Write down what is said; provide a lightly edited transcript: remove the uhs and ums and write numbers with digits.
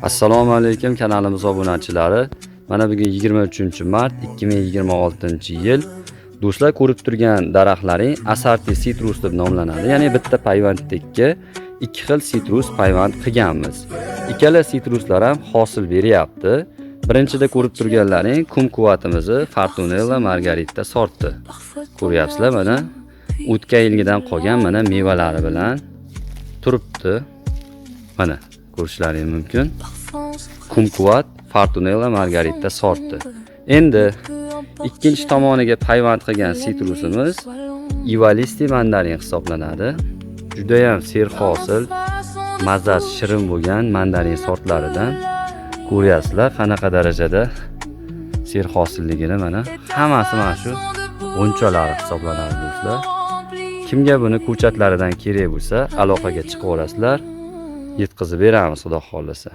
Assalomu alaykum kanalimiz obunachilari. Mana bugun 23-mart 2026-yil. Do'stlar, ko'rib turgan daraxtlaring assorti sitrus deb nomlanadi. Ya'ni bitta payvanddagi ikki xil sitrus payvand qilganmiz. Ikkala sitruslar ham hosil beryapti. Birinchida ko'rib turganlaring kumkuvatimizni Fortunella Margarita sorti. Ko'ryapsizlar, mana o'tgan yilgidan qolgan mana mevalari bilan turibdi. Mana ko'rishlaringiz mumkin. Kumkuvat Fortunella Margarita sorti. Endi ikkinchi tomoniga payvand qilgan sitrusimiz Ivalisti mandarin hisoblanadi. Juda ham serhosil, mazasi shirin bo'lgan mandarin sortlaridan. Ko'ryapsizlar qanaqa darajada serhosilligini. Mana hammasi mana shu o'nchalari hisoblanadi do'stlar. Kimga buni ko'chatlaridan kerak bo'lsa, aloqaga chiqib olasizlar. Yetkazib beramiz, xudo xolasa.